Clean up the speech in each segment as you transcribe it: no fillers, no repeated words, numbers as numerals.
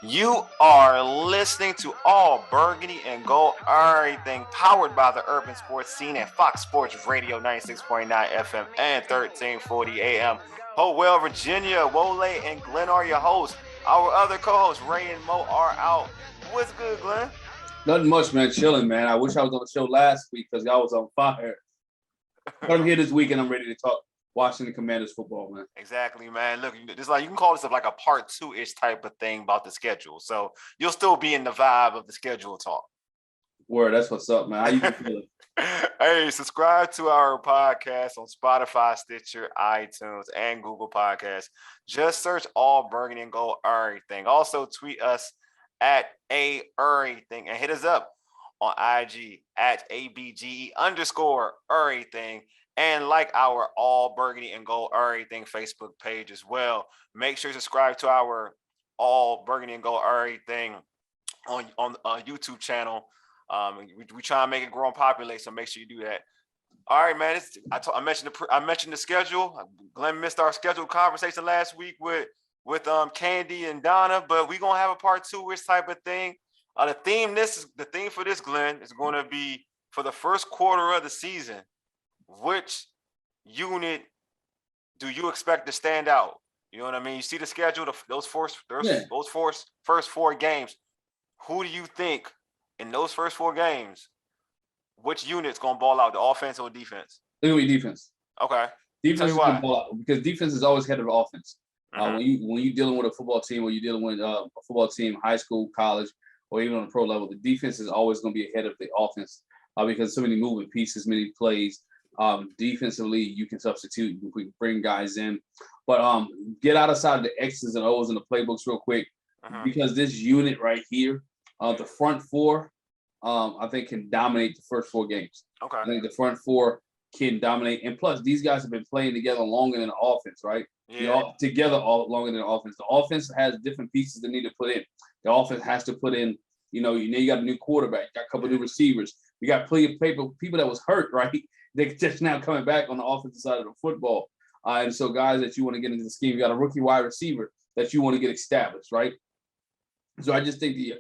You are listening to All Burgundy and Gold Everything, powered by the Urban Sports Scene and Fox Sports Radio 96.9 FM and 1340 AM. Hopewell, Virginia. Wole and Glen are your hosts. Our other co-hosts, Ray and Mo, are out. What's good, Glen? Nothing much, man. Chilling, man. I wish I was on the show last week because y'all was on fire. But I'm here this week and I'm ready to talk Washington Commanders football, man. Exactly, man. Look, it's like you can call this like a part two-ish type of thing about the schedule. So you'll still be in the vibe of the schedule talk. Word, that's what's up, man. How you feeling? Hey, subscribe to our podcast on Spotify, Stitcher, iTunes, and Google Podcasts. Just search All Burgundy and Gold Everything. Also, tweet us at Errrything and hit us up on IG at ABGE_everything. And like our All Burgundy and Gold Everything Facebook page as well. Make sure you subscribe to our All Burgundy and Gold Everything on YouTube channel. We try and make it grow and populate, so make sure you do that. All right, man. I mentioned the schedule. Glenn missed our scheduled conversation last week with Candy and Donna, but we're gonna have a part two-ish type of thing. The theme for this, Glenn, is going to be for the first quarter of the season. Which unit do you expect to stand out? You know what I mean? You see the schedule, those first four games. Who do you think in those first four games, which unit's gonna ball out, the offense or defense? It's gonna be defense. Okay. Defense is gonna ball out because defense is always ahead of the offense. Mm-hmm. When you're dealing with a football team, or you're dealing with a football team, high school, college, or even on the pro level, the defense is always gonna be ahead of the offense because so many moving pieces, many plays. Defensively, you can substitute, you can bring guys in, but get outside of the X's and O's in the playbooks real quick because this unit right here, the front four, I think can dominate the first four games. Okay. I think the front four can dominate, and plus these guys have been playing together longer than the offense, right? Yeah. Longer than the offense. The offense has different pieces they need to put in. The offense has to put in, you got a new quarterback, got a couple new receivers. We got plenty of people that was hurt, right? They're just now coming back on the offensive side of the football. And so guys that you want to get into the scheme, you got a rookie wide receiver that you want to get established, right? So I just think the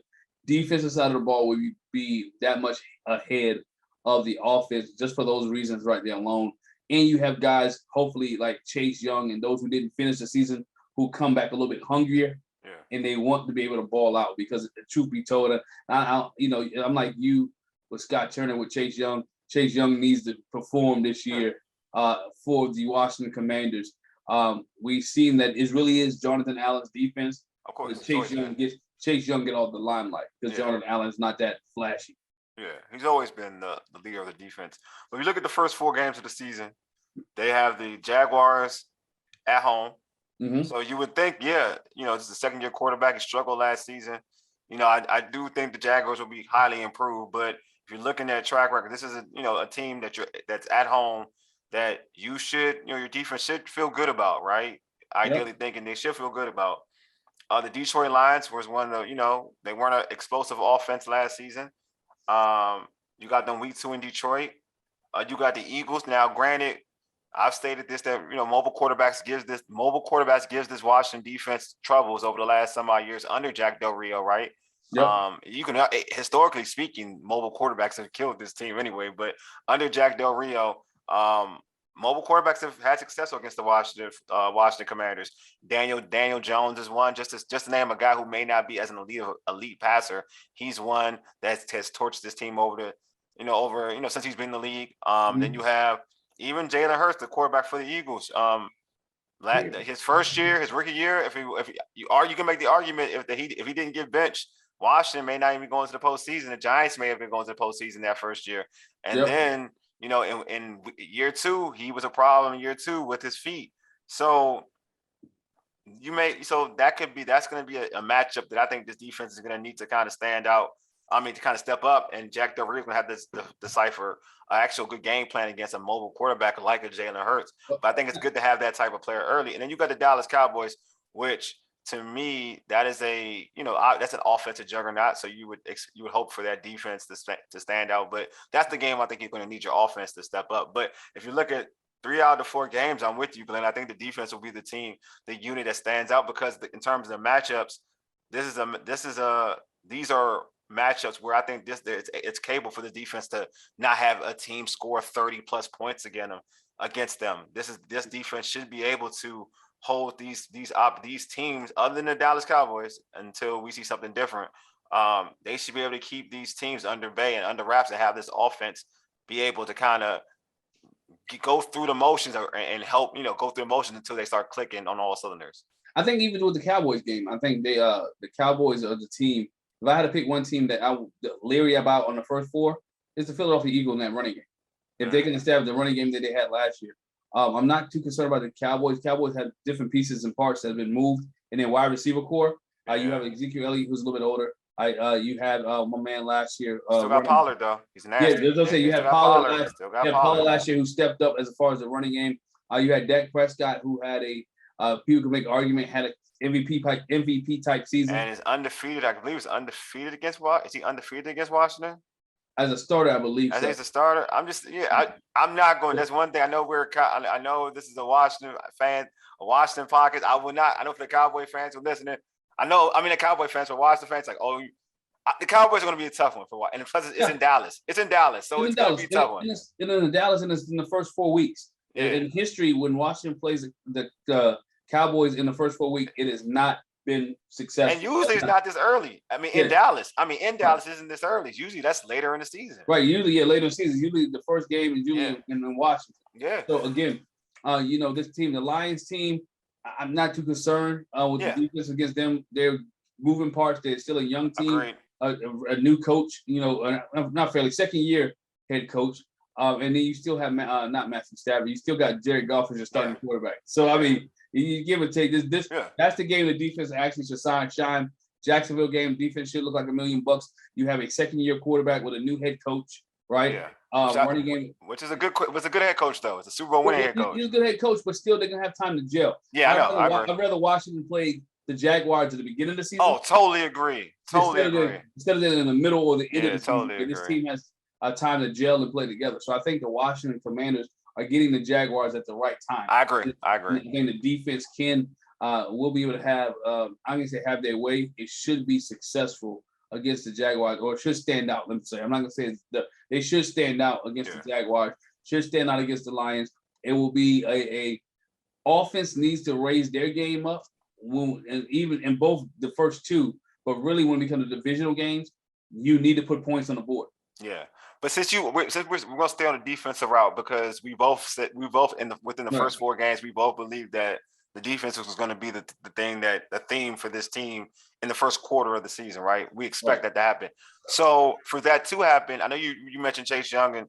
defensive side of the ball will be that much ahead of the offense just for those reasons right there alone. And you have guys, hopefully, like Chase Young and those who didn't finish the season who come back a little bit hungrier. Yeah. And they want to be able to ball out because, truth be told, I'm like you with Scott Turner with Chase Young. Chase Young needs to perform this year for the Washington Commanders. We've seen that it really is Jonathan Allen's defense. Of course, Chase Young get off the limelight because Jonathan Allen's not that flashy. Yeah, he's always been the leader of the defense. But if you look at the first four games of the season, they have the Jaguars at home. Mm-hmm. So you would think, this is the second-year quarterback. He struggled last season. I do think the Jaguars will be highly improved, but if you're looking at track record, this is a team that's at home that you should, your defense should feel good about, right? Ideally thinking they should feel good about. The Detroit Lions was one of the, they weren't an explosive offense last season. You got them week 2 in Detroit. You got the Eagles. Now, granted, I've stated this that mobile quarterbacks gives this Washington defense troubles over the last some odd years under Jack Del Rio, right? Yep. You can historically speaking, mobile quarterbacks have killed this team anyway. But under Jack Del Rio, mobile quarterbacks have had success against the Washington Commanders. Daniel Jones is one. Just to name a guy who may not be as an elite passer, he's one that has torched this team over since he's been in the league. Then you have even Jalen Hurts, the quarterback for the Eagles. His first year, his rookie year, you can make the argument if he didn't get benched, Washington may not even go into the postseason. The Giants may have been going to the postseason that first year. And then, in year 2, he was a problem in year 2 with his feet. So that's going to be a matchup that I think this defense is going to need to kind of stand out. To kind of step up, and Jack Del Rio is going to have to decipher an actual good game plan against a mobile quarterback like a Jalen Hurts. But I think it's good to have that type of player early. And then you got the Dallas Cowboys, which to me, that is that's an offensive juggernaut. So you would hope for that defense to stand out. But that's the game I think you're going to need your offense to step up. But if you look at 3 out of the 4 games, I'm with you, Glenn. I think the defense will be the unit that stands out because in terms of the matchups, these are matchups where I think it's capable for the defense to not have a team score 30 plus points against them. This defense should be able to hold these teams other than the Dallas Cowboys until we see something different. They should be able to keep these teams under bay and under wraps and have this offense be able to kind of go through the motions and help, go through the motions until they start clicking on all cylinders. I think even with the Cowboys game, I think the Cowboys are the team. If I had to pick one team that I'm leery about on the first four, it's the Philadelphia Eagles in that running game. If they can establish the running game that they had last year, I'm not too concerned about the Cowboys. Cowboys have different pieces and parts that have been moved in their wide receiver core. You have Ezekiel Elliott, who's a little bit older. You had my man last year. Still got Pollard though. He's nasty. Yeah, say you had Pollard. Pollard last year who stepped up as far as the running game. You had Dak Prescott, who had people can make an argument, had an MVP type season. And is undefeated. I believe he's undefeated against what? Is he undefeated against Washington? As a starter, I believe. I think he's a starter. I'm not going. That's one thing. I know I know this is a Washington podcast. I will not. I know for the Cowboy fans who are listening, the Cowboy fans, for Washington fans, the Cowboys are going to be a tough one for what? And plus, it's in Dallas. It's in Dallas, so it's going to be a tough one. It's in Dallas, and it's in the first 4 weeks. Yeah. In history, when Washington plays the Cowboys in the first 4 weeks, it has not been successful. And usually it's not this early. In Dallas. In Dallas isn't this early. Usually that's later in the season. Right. Usually, later in the season. Usually the first game is usually in Washington. Yeah. So again, this team, the Lions team, I'm not too concerned with the defense against them. They're moving parts. They're still a young team. A new coach, not fairly second year head coach. And then you still have not Matthew Stafford. You still got Jared Goff as your starting quarterback. So you give or take this. That's the game the defense actually should shine. Jacksonville game defense should look like $1 million. You have a second-year quarterback with a new head coach, right? Yeah. Running game, which is a good head coach though. It's a Super Bowl winning head coach. He's a good head coach, but still they're gonna have time to gel. Yeah, I know. I'd rather Washington play the Jaguars at the beginning of the season. Oh, totally agree. Instead of in the middle or the end of the season, totally this team has time to gel and play together. So I think the Washington Commanders are getting the Jaguars at the right time. I agree. And the defense will be able to have, I'm going to say have their way. It should be successful against the Jaguars, or it should stand out. Let me say, I'm not going to say they should stand out against the Jaguars, should stand out against the Lions. It will be a offense needs to raise their game up, and even in both the first two, but really when it comes to divisional games, you need to put points on the board. Yeah. But since we're going to stay on the defensive route, because within the first 4 games, we both believed that the defense was going to be the theme for this team in the first quarter of the season, right? We expect that to happen. So for that to happen, I know you mentioned Chase Young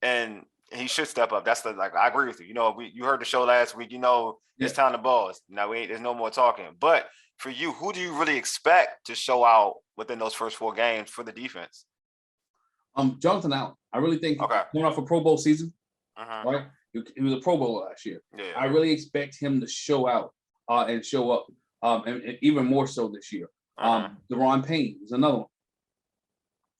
and he should step up. That's I agree with you. You heard the show last week. It's time to balls. Now there's no more talking. But for you, who do you really expect to show out within those first 4 games for the defense? Jonathan Allen. I really think coming off a Pro Bowl season, right? He was a Pro Bowler last year. Yeah. I really expect him to show out and show up, and even more so this year. Deron Payne is another one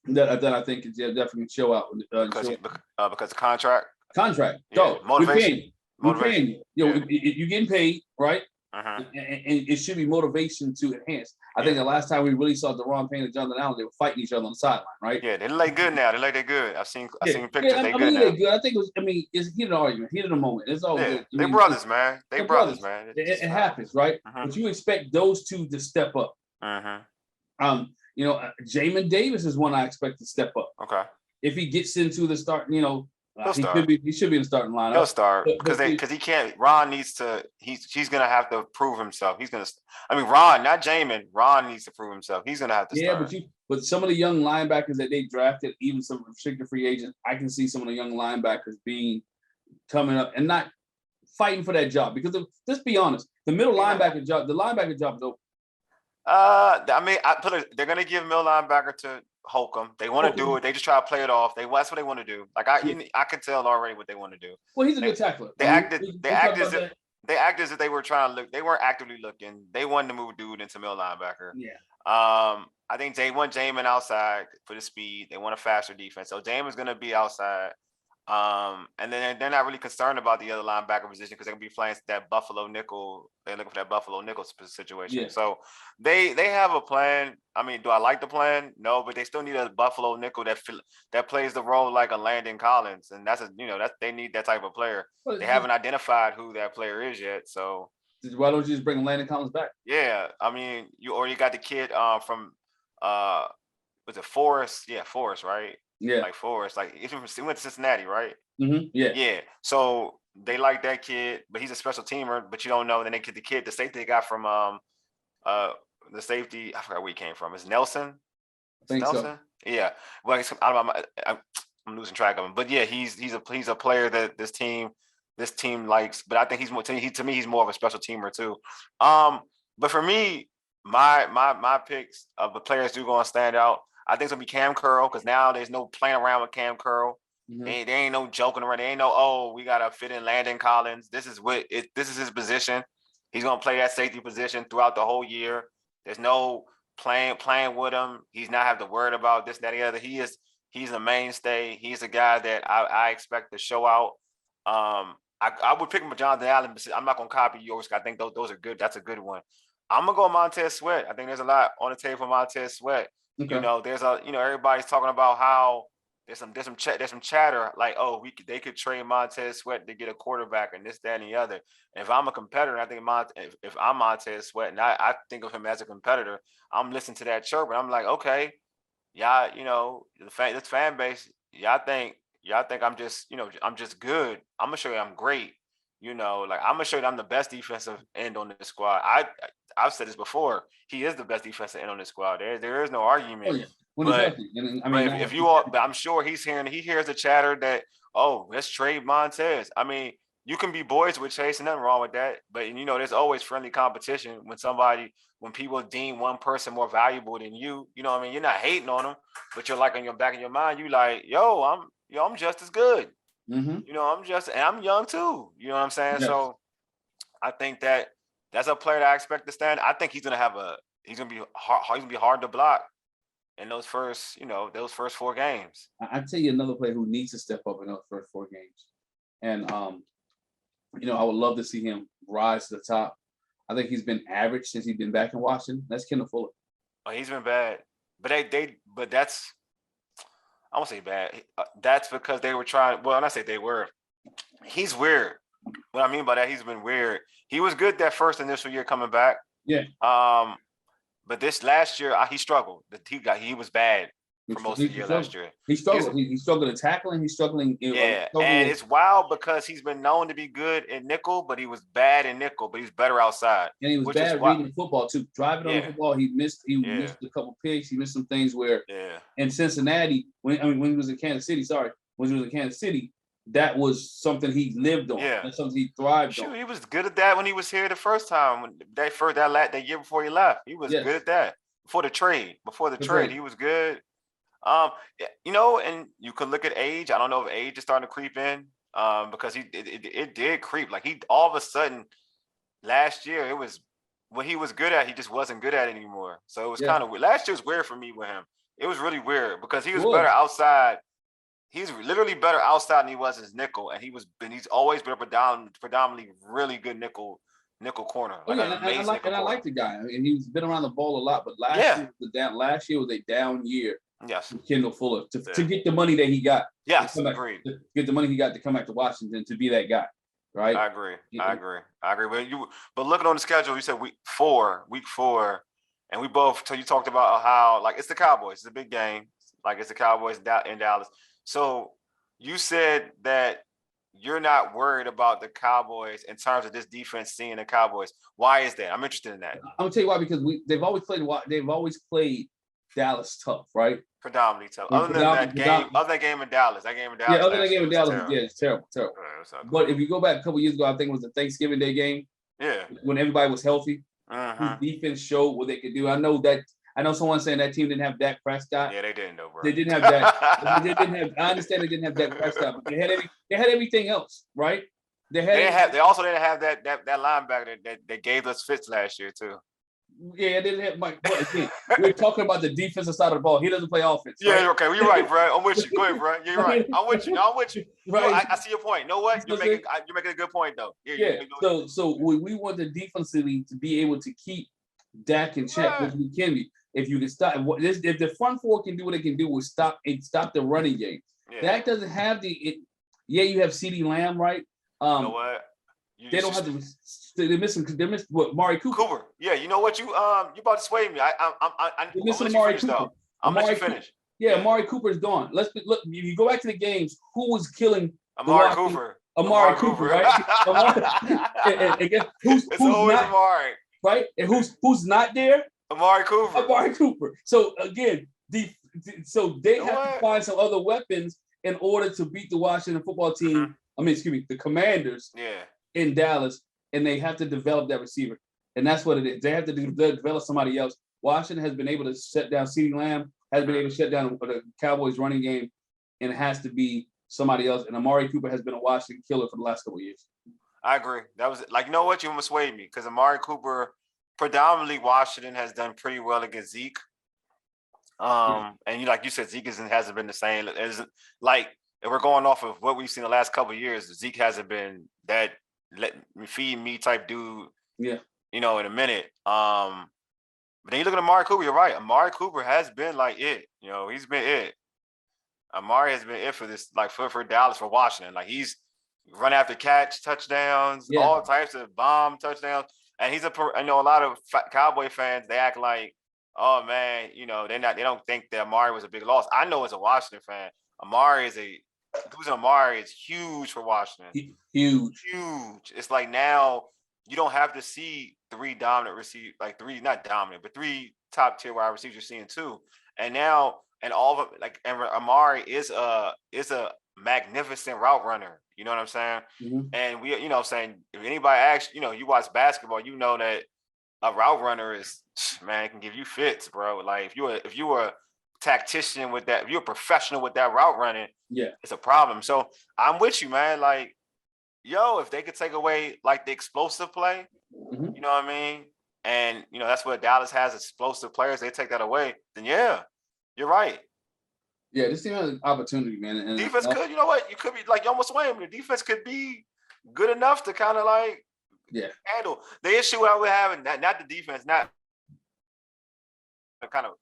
that I think is definitely show out because of contract. Contract. Yeah. So motivation. We're paying. You're getting paid, right? And it should be motivation to enhance. I think the last time we really saw Deron Payne and Jonathan Allen, they were fighting each other on the sideline, right? Yeah, they look good now. They're good. I've seen pictures. They're good now. They're good. I think it was. It's heated argument, heated a moment. It's all good. They're brothers, man. They're brothers, man. It happens, right? But you expect those two to step up. Jamin Davis is one I expect to step up. Okay. If he gets into the start, he should be in the starting lineup. He'll start because he can't. Ron needs to. He's gonna have to prove himself. Ron, not Jamin. Ron needs to prove himself. He's gonna have to start. But some of the young linebackers that they drafted, even some restricted free agents, I can see some of the young linebackers coming up and not fighting for that job. Because let's be honest, the linebacker job is open. They're gonna give middle linebacker to Holcomb. They want to do it. They just try to play it off. That's what they want to do. I can tell already what they want to do. Well, he's a good tackler. They act as if they were trying to look. They weren't actively looking. They wanted to move dude into middle linebacker. Yeah. I think they want Jamin outside for the speed. They want a faster defense. So Jamin's gonna be outside. And then they're not really concerned about the other linebacker position because they're gonna be playing that Buffalo nickel. They're looking for that Buffalo nickel situation. Yeah. So they have a plan. I mean, do I like the plan? No, but they still need a Buffalo nickel that plays the role like a Landon Collins, and that's they need that type of player. But They haven't identified who that player is yet. So why don't you just bring Landon Collins back? yeah, I mean, you already got the kid from was it Forrest? Yeah, Forrest, right? Yeah. Like Forrest, like he went to Cincinnati, right? Yeah. Yeah. So they like that kid, but he's a special teamer, but you don't know. Then they get the kid, the safety they got from the safety, I forgot where he came from. Is Nelson? I think Nelson? so. Yeah. Well, I'm losing track of him. But yeah, he's a player that this team likes, but I think he's more to me he's more of a special teamer too. But for me, my picks of the players who are going to stand out, I think it's going to be Cam Curl, because now there's no playing around with Cam Curl. There ain't no joking around. There ain't no, oh, we got to fit in Landon Collins. This is his position. He's going to play that safety position throughout the whole year. There's no playing with him. He's not have to worry about this, that, the other. He's a mainstay. He's a guy that I expect to show out. I would pick him with Jonathan Allen, but I'm not going to copy yours. I think those are good. That's a good one. I'm going to go Montez Sweat. I think there's a lot on the table for Montez Sweat. Okay. There's everybody's talking about how there's some chatter like, oh, they could trade Montez Sweat to get a quarterback and this, that, and the other. And if I'm a competitor, I think if I'm Montez Sweat and I think of him as a competitor, I'm listening to that chirp and I'm like, okay, y'all, this fan base, y'all think I'm just, I'm just good. I'm gonna show you I'm great. I'm gonna show you I'm the best defensive end on this squad. I've said this before. He is the best defensive end on this squad. There is no argument. Oh, yeah. But if you all, but I'm sure he hears the chatter that, oh, let's trade Montez. I mean, you can be boys with Chase, and nothing wrong with that. But there's always friendly competition when people deem one person more valuable than you. You know what I mean? You're not hating on them, but you're like on your back of your mind, you like, I'm just as good. And I'm young too. You know what I'm saying? Yes. So I think that's a player that I expect to stand. I think he's gonna be hard to block in those first 4 games. I tell you another player who needs to step up in those first 4 games. And I would love to see him rise to the top. I think he's been average since he's been back in Washington. That's Kendall Fuller. Oh, he's been bad. But that's, I won't say bad. That's because they were trying. Well, I say they were. He's weird. What I mean by that, he's been weird. He was good that first initial year coming back. Yeah. But this last year, he struggled. He was bad for most of the year last year. He struggled. He's struggling tackling. He's struggling. Yeah, and it's wild because he's been known to be good in nickel, but he was bad in nickel, but he's better outside. And he was bad reading the football too. Driving on the football, he missed a couple picks. He missed some things where in Cincinnati, when he was in Kansas City, that was something he lived on. Yeah. That's something he thrived on. He was good at that when he was here the first time. That year before he left, he was good at that. Before the trade, he was good. And you could look at age. I don't know if age is starting to creep in, because it did creep. Like he all of a sudden last year, it was what he was good at. He just wasn't good at it anymore. So it was kind of weird. Last year was weird for me with him. It was really weird because he was better outside. He's literally better outside than he was as nickel, and he's always been a predominantly really good nickel corner. I like the guy. I mean, he's been around the ball a lot, but last year was a down year. Yes, Kendall Fuller to get the money that he got. Yes, agreed. Get the money he got to come back to Washington to be that guy, right? I agree. But looking on the schedule, you said week four, and you talked about how like it's the Cowboys. It's a big game. Like it's the Cowboys in Dallas. So you said that you're not worried about the Cowboys in terms of this defense seeing the Cowboys. Why is that? I'm interested in that. I'm gonna tell you why, because they've always played Dallas tough, right? Predominantly tough. Other than that game in Dallas. Yeah, other than that game in Dallas, it's terrible. But if you go back a couple years ago, I think it was the Thanksgiving Day game. Yeah. When everybody was healthy, whose defense showed what they could do. I know someone saying that team didn't have Dak Prescott. Yeah, they didn't though, bro. They didn't have that. I understand they didn't have Dak Prescott, but they had everything else, right? They also didn't have that linebacker that gave us fits last year too. Yeah, they didn't have Mike. But again, we're talking about the defensive side of the ball. He doesn't play offense. Yeah, right? okay, well, you're right, bro. I'm with you. Go ahead, bro. Yeah, you're right. I'm with you. I'm with you. Right. I see your point. You know what? You're making a good point though. Yeah. So we want the defensively to be able to keep Dak in check, which we can be. If you can stop, if the front four can do what they can do, is stop the running game. Yeah. Dak doesn't have you have CeeDee Lamb, right? You know what? They don't have to. They're missing what? Mari Cooper. Yeah. You know what? You about to sway me. I'm missing Amari Cooper. Though. I'm let you finish. Yeah, Amari Cooper is gone. Look. If you go back to the games, who was killing Amari Cooper? Amari Cooper, right? and guess who's not Amari, right? And who's not there? Amari Cooper. Amari Cooper. So again, so they have to find some other weapons in order to beat the Washington football team. The Commanders. Yeah. In Dallas, and they have to develop that receiver, and that's what it is. They have to develop somebody else. Washington has been able to shut down CeeDee Lamb, has been able to shut down the Cowboys running game, and it has to be somebody else. And Amari Cooper has been a Washington killer for the last couple of years. I agree. That was like, you know what? You almost swayed me because Amari Cooper, predominantly Washington has done pretty well against Zeke. And like you said, Zeke hasn't been the same. As like if we're going off of what we've seen the last couple of years, Zeke hasn't been that let me feed me type dude. Yeah. In a minute. But then you look at Amari Cooper, you're right. Amari Cooper has been like it. He's been it. Amari has been it for this, like for Dallas, for Washington. Like he's run after catch touchdowns, all types of bomb touchdowns. And I know a lot of Cowboy fans, they act like, oh man, they don't think that Amari was a big loss. I know as a Washington fan, losing Amari is huge for Washington. Huge. It's like now you don't have to see three dominant receivers, like three, not dominant, but three top tier wide receivers. You're seeing two. And now, and all of it, and Amari is a magnificent route runner. You know what I'm saying? Mm-hmm. And we, saying if anybody asks, you watch basketball, you know that a route runner is, man, it can give you fits, bro. Like if you were a tactician with that, if you're a professional with that route running, it's a problem. So I'm with you, man. Like, if they could take away like the explosive play, you know what I mean? And that's what Dallas has, explosive players. They take that away, then you're right. Yeah, this team has an opportunity, man. And defense could, you know what? You could be like, you almost swaying. The defense could be good enough to kind of like handle the issue I would have, not the defense, not kind of.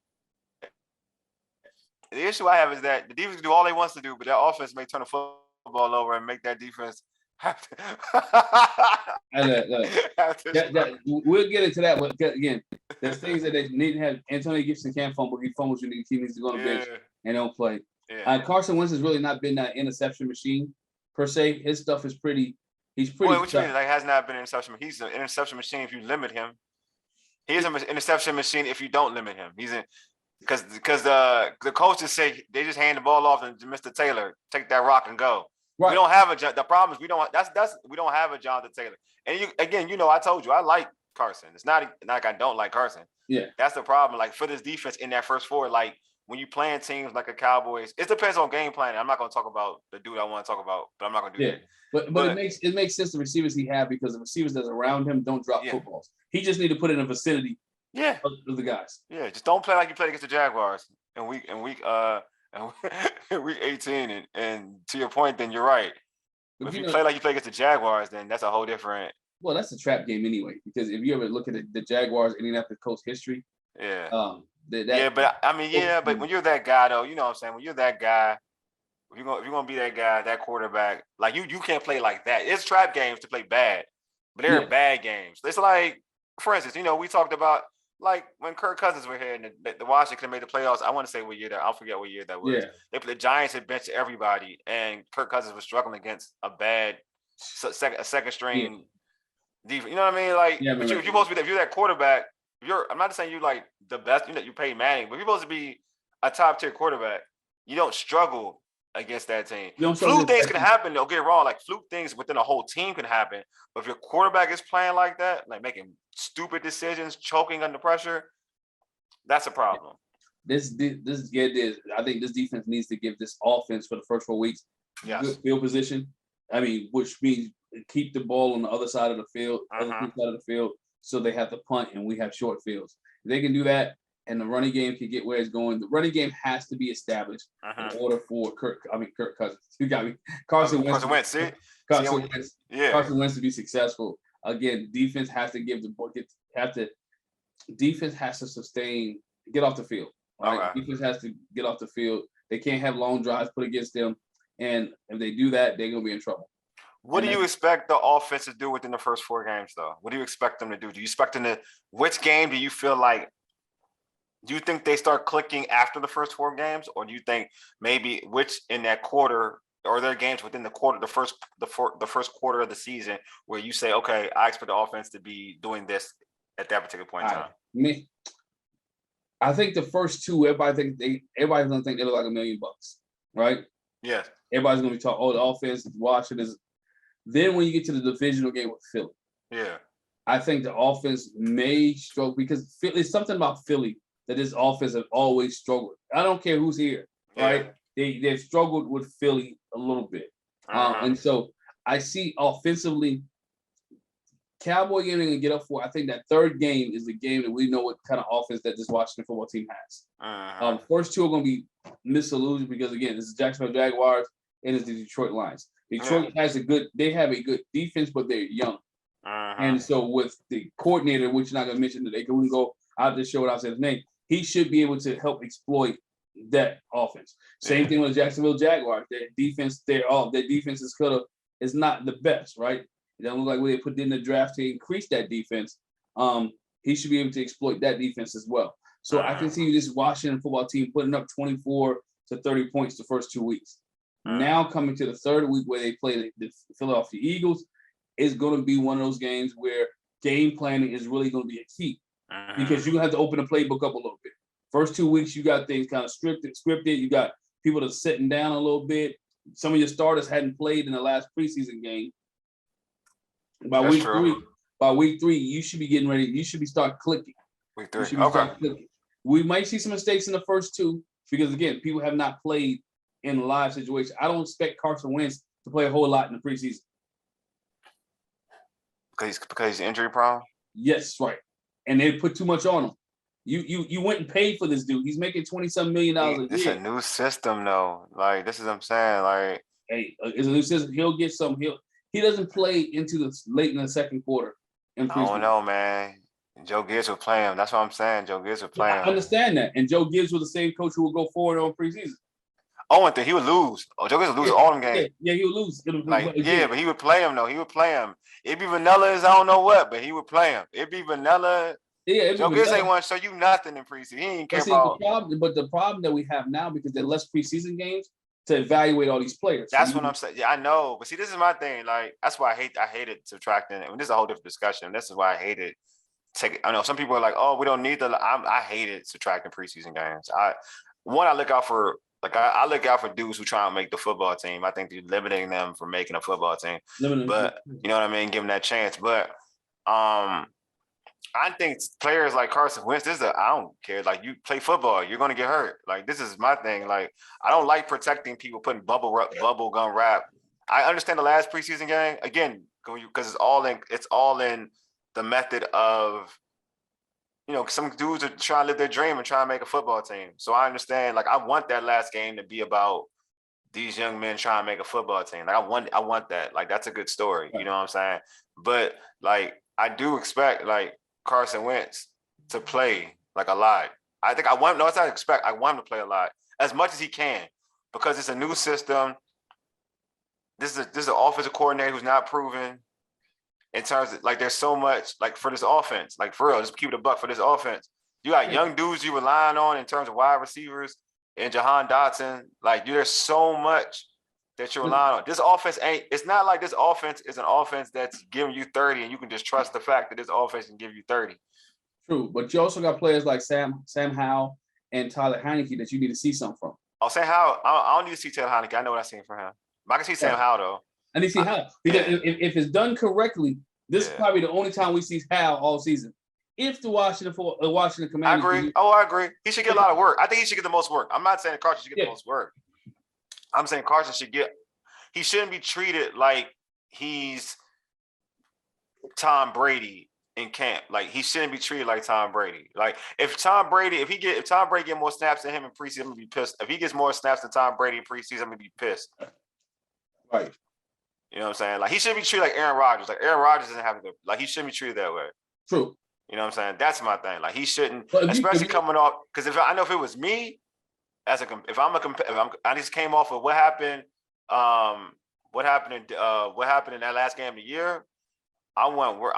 The issue I have is that the defense can do all they wants to do, but their offense may turn the football over and make that defense have to. We'll get into that, but again, there's things that they need to have. Antonio Gibson can't fumble. He fumbles. He needs to go on the bench and don't play. Yeah. Carson Wentz has really not been that interception machine per se. His stuff is pretty. He's pretty. What you mean? Like has not been an interception. He's an interception machine if you limit him. He is an interception machine if you don't limit him. He's in. Because the coaches say they just hand the ball off to Mr. Taylor, take that rock and go. Right. We don't have the problem is we don't have a Jonathan Taylor. And I told you I like Carson. It's not like I don't like Carson. Yeah, that's the problem. Like for this defense in that first four, like when you playing teams like the Cowboys, it depends on game planning. I'm not going to talk about the dude I want to talk about, but I'm not going to do that. But it makes sense the receivers he have because the receivers that's around him don't drop footballs. He just need to put in a vicinity. Of the guys. Yeah, just don't play like you played against the Jaguars in week 18. And to your point, then you're right. But if you play like you play against the Jaguars, then that's a whole different. Well, that's a trap game anyway. Because if you ever look at the Jaguars Indianapolis Colts history, but when you're that guy though, you know what I'm saying. When you're that guy, if you're gonna be that guy, that quarterback, like you can't play like that. It's trap games to play bad, but they're bad games. It's like, for instance, we talked about. Like when Kirk Cousins were here and the Washington made the playoffs, I want to say what year that I'll forget what year that was. Yeah. The Giants had benched everybody, and Kirk Cousins was struggling against a bad second string defense. You know what I mean? Like, if you're supposed to be if you're that quarterback, I'm not saying you like the best. You pay Manning, but if you're supposed to be a top tier quarterback, you don't struggle against that team. Fluke things can happen. Don't get it wrong. Like fluke things within a whole team can happen. But if your quarterback is playing like that, like making stupid decisions, choking under pressure, that's a problem. This I think this defense needs to give this offense for the first 4 weeks good field position. I mean, which means keep the ball on the other side of the field, other side of the field, so they have to punt and we have short fields. If they can do that and the running game can get where it's going, the running game has to be established in order for Kirk Cousins. You got me. Carson Wentz. Carson Wentz to be successful. Again, defense has to defense has to sustain, get off the field. Right? Okay. Defense has to get off the field. They can't have long drives put against them. And if they do that, they're going to be in trouble. What do you expect the offense to do within the first 4 games, though? What do you expect them to do? Do you expect them to – which game do you feel like – do you think they start clicking after the first 4 games? Or do you think maybe which in that quarter or their games within the quarter, the first quarter of the season where you say, okay, I expect the offense to be doing this at that particular point in time? I think the first 2, everybody's gonna think they look like $1 million, right? Yeah. Everybody's gonna be talking, oh, the offense is watching this. Then when you get to the divisional game with Philly, yeah, I think the offense may struggle because it's something about Philly that this offense has always struggled. I don't care who's here, right? They've struggled with Philly a little bit, and so I see offensively, Cowboy game they're gonna get up for. I think that 3rd game is the game that we know what kind of offense that this Washington football team has. First 2 are gonna be misillusioned because again, this is Jacksonville Jaguars and it's the Detroit Lions. Detroit has they have a good defense, but they're young. And so with the coordinator, which you're not gonna mention today, because we can go out the show without saying his name, he should be able to help exploit that offense. Same thing with the Jacksonville Jaguars. Their defense, their defense is not the best, right? It doesn't look like they put in the draft to increase that defense. He should be able to exploit that defense as well. So I can see this Washington football team putting up 24 to 30 points the first 2 weeks. Now coming to the 3rd week where they play the Philadelphia Eagles, is going to be one of those games where game planning is really going to be a key because you're going to have to open the playbook up a little bit. First 2 weeks, you got things kind of scripted. You got people that are sitting down a little bit. Some of your starters hadn't played in the last preseason game. By week 3, you should be getting ready. You should be start clicking. Week 3, okay. We might see some mistakes in the first 2 because again, people have not played in a live situation. I don't expect Carson Wentz to play a whole lot in the preseason. Because he's injury prone? Yes, right. And they put too much on him. You went and paid for this dude. He's making $20-some million a year. This is a new system, though. Like, this is what I'm saying. Like, hey, it's a new system. He'll get some. He doesn't play into the late in the 2nd quarter. I don't know, man. Joe Gibbs will play him. That's what I'm saying. Joe Gibbs will play him. I understand that. And Joe Gibbs was the same coach who will go forward on preseason. One thing, he would lose. Joe Gibbs would lose all them games. Yeah, he would lose. But he would play him, though. He would play him. It'd be vanilla as I don't know what, but he would play him. It'd be vanilla. Yeah, Joe Gibbs ain't want to show you nothing in preseason. He ain't care about. The problem that we have now, because there are less preseason games to evaluate all these players. That's what I'm saying. Yeah, I know. But see, this is my thing. Like, that's why I hated subtracting it. And this is a whole different discussion. This is why I hated I know some people are like, oh, we don't need I hated subtracting preseason games. I look out for I look out for dudes who try and make the football team. I think they're limiting them from making a football team. But you know what I mean? Give them that chance. But I think players like Carson Wentz, I don't care. Like, you play football, you're going to get hurt. Like, this is my thing. Like, I don't like protecting people, putting bubble gum wrap. I understand the last preseason game, again, because it's all in the method of, some dudes are trying to live their dream and try to make a football team. So I understand, like, I want that last game to be about these young men trying to make a football team. Like, I want that. Like, that's a good story. You know what I'm saying? But, like, I do expect, like, Carson Wentz to play, like, a lot. I want him to play a lot, as much as he can, because it's a new system. This is an offensive coordinator who's not proven. In terms of, like, there's so much, like, for this offense, like, for real, just keep it a buck for this offense. You got young dudes you relying on in terms of wide receivers and Jahan Dotson. Like, there's so much that you're relying on. This offense it's not like this offense is an offense that's giving you 30 and you can just trust the fact that this offense can give you 30. True, but you also got players like Sam Howell and Tyler Heineke that you need to see something from. Oh, Sam Howell, I don't need to see Tyler Heineke. I know what I've seen from him. But I can see Sam Howell, though. I need to see Howell. Because if it's done correctly, this is probably the only time we see Howell all season. If the Washington Commanders... I agree. He should get a lot of work. I think he should get the most work. I'm not saying Carson should get the most work. I'm saying Carson he shouldn't be treated like he's Tom Brady in camp. Like he shouldn't be treated like Tom Brady. Like if Tom Brady get more snaps than him in preseason, I'm gonna be pissed. If he gets more snaps than Tom Brady in preseason, I'm gonna be pissed. Right. You know what I'm saying? Like he shouldn't be treated like Aaron Rodgers. Like Aaron Rodgers doesn't have to. Like he shouldn't be treated that way. True. You know what I'm saying? That's my thing. Like he shouldn't, But especially coming off. Because I know if it was me, I just came off of what happened. What happened in that last game of the year. I want work.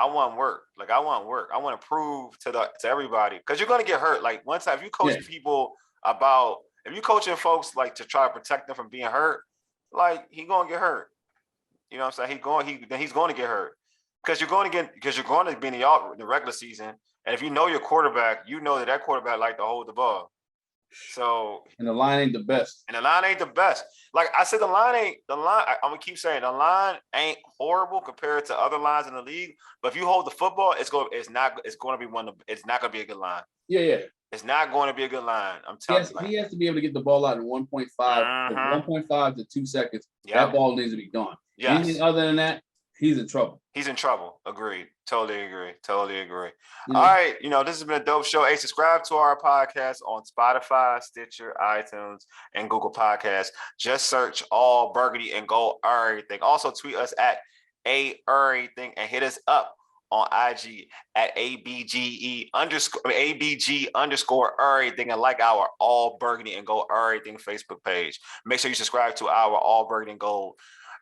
Like I want work. I want to prove to everybody because you're gonna get hurt. Like one time, if you coach people if you coaching folks like to try to protect them from being hurt, like he gonna get hurt. You know what I'm saying? He's going to get hurt because you're going to be in the regular season, and if you know your quarterback, you know that quarterback like to hold the ball. So and the line ain't the best. Like I said, the line. I'm gonna keep saying the line ain't horrible compared to other lines in the league. But if you hold the football, it's not going to be a good line. Yeah. It's not going to be a good line. I'm telling you. He has to be able to get the ball out in 1.5, 1.5 to 2 seconds. Yep. That ball needs to be gone. Yes. Anything other than that, he's in trouble. He's in trouble. Agreed. Totally agree. Yeah. All right. This has been a dope show. Hey, subscribe to our podcast on Spotify, Stitcher, iTunes, and Google Podcasts. Just search All Burgundy and Gold Errrything. Also tweet us at Errrything and hit us up on IG at ABG Errrything and like our All Burgundy and Gold Errrything Facebook page. Make sure you subscribe to our All Burgundy and Gold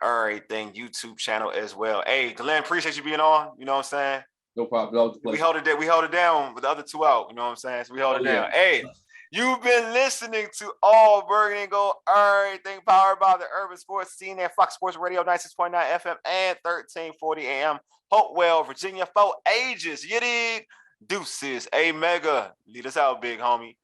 Errrything YouTube channel as well. Hey, Glen, appreciate you being on. You know what I'm saying? No problem. We held it down with the other two out. You know what I'm saying? So we held it down. Hey, you've been listening to All Burgundy and Gold Errrything, powered by the Urban Sports Scene and Fox Sports Radio 96.9 FM and 1340 AM. Hopewell, Virginia, for ages. You dig? Deuces. Hey, Mega. Lead us out, big homie.